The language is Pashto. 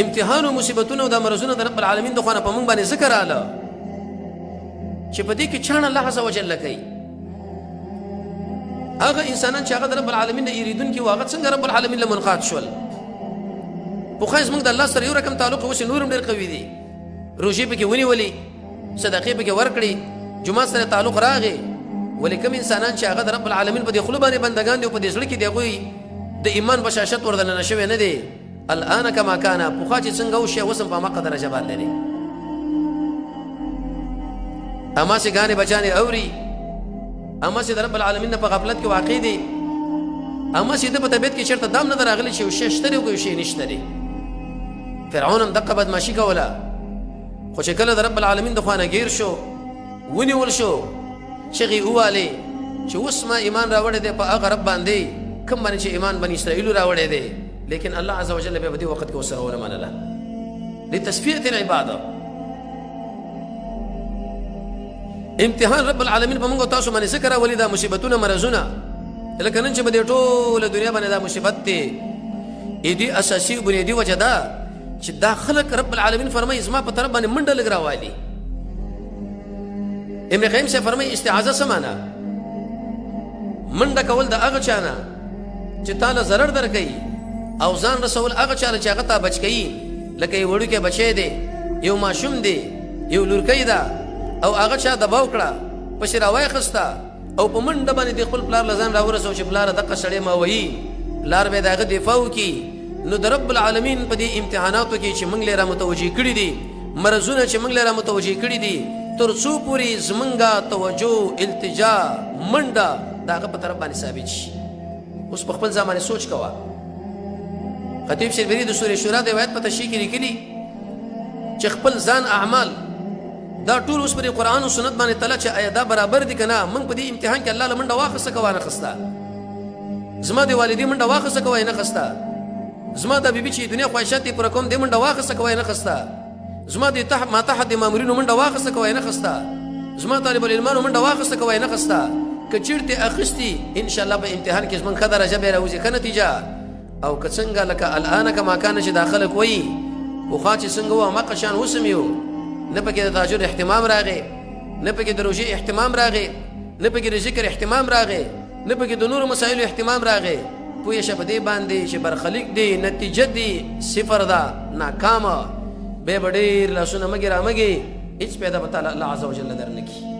امتحان او مصیبتونه او د مرزونه د رب العالمین د خوانه په مونږ باندې ذکر اله چې په دې کې چانه الله عز وجل کوي هغه انسانان چې هغه د رب العالمین نه یریدونکي و هغه څنګه رب العالمین له منقاد شول خو خو زموږ د الله سره یو رقم تعلق اوس نورم ډېر قوي دی روژې پکې ونیولې صدقې پکې ورکړې جمعه سره تعلق راغی ولې کوم انسانان چې هغه د رب العالمین په دې خوله باندې بندګان دي او په دې زړه کې د هغوی د ایمان بشاشت وردننه شوی نه دی الان کما کان پخوا چې څنګه وشي اوس هم په هماغه درجه باندې دی هماسې ګانې بچانې اوري هماسې د رب العالمین نه په غفلت کې واقع دي هماسې د په طبیعت کې چېرته دام نه ده راغلی چې یو شی شته دی او یو شی نشته دی فرعون هم دقه بدماشي کوله خو چې کله د رب العالمین د خوا نه ګیر شو ونیول شو چغې ووالې چې اوس ما ایمان راوړی دی په هغه رب باندې کوم باندې چې ایمان بني اسرائیلو راوړی دی لیکن الله عز وجل بیا په دې وخت کې ورسره ونه منله لتصفیة العباده امتحان رب العالمین په موږ او تاسو باندې څه راولي دا مصیبتونه مرضونه لکه نن چې په دې ټوله دنیا باندې دا مصیبت دی دې اساسي بنیادي وجه ده چې دا خلق رب العالمین فرمایي زما په طرف باندې منډه لګ راوالي ابن قیم سے فرمایي استعاذه څه معنا منډه کول د هغه چا نه چې تاله ضرر درکوي او ځان رسول هغه چاله چې هغه تا بچ کوي لکه یو وړوکی بچی دی یو ماشوم دی یو لورکی ده او هغه چا دباو کړه پسې راواخسته او په منډه باندې د خپل پلار له ځان راورسو چې پلاره دقه سړی ما وهي پلار به د هغه دفاع وکړي نو د رب العالمین په دې امتحاناتو کې چې موږ له را متوجه کړي دي مرزونه چې موږ له را متوجه کړي دي تر څو پورې زمونږه توجه التجا منډه د هغه په طرف باندې ثابت شي اوس په خپل ځان باندې سوچ کوه خطیب شربیری د سورې شورا د روایت په تشریح کې لیکلي چې خپل ځان اعمال دا ټول اوس پر قرآن او سنت باندې تله چې آیا دا برابر دي که نه موږ په دې امتحان کې الله له منډه واخیسته که وانه خسته زما د والدې منډه واخیسته که وایې نه خسته زما د بیبي چې دنیا خواهشات یې پوره کوم دې منډه واخیسته که وایې نه خسته زما د ما تحت د مامورینو منډه واخیسته که وایې نه خسته زما طالب العلمانو منډه واخیسته که وایې نه خسته که چېرته اخیستي انشاءالله په امتحان کې زموږ ښه درجه به یې راوځي ښه نتیجه او که څنګه لکه الان کما کان چې دا خلک وایي پخوا چې څنګه وو هماغه شان اوس هم یو نه پکې د تهجد اهتمام راغی نه پکې د روژې اهتمام راغی نه پکې د ذکر اهتمام راغی نه پکې د نورو مسایلو اهتمام راغی پوه شه په دې باندې چې برخلیک دی نتیجه دی صفر ده ناکامه به به ډېر لاسونه مږې رامږې هېڅ پیدا به تعالی الله عز وجل در نه کړي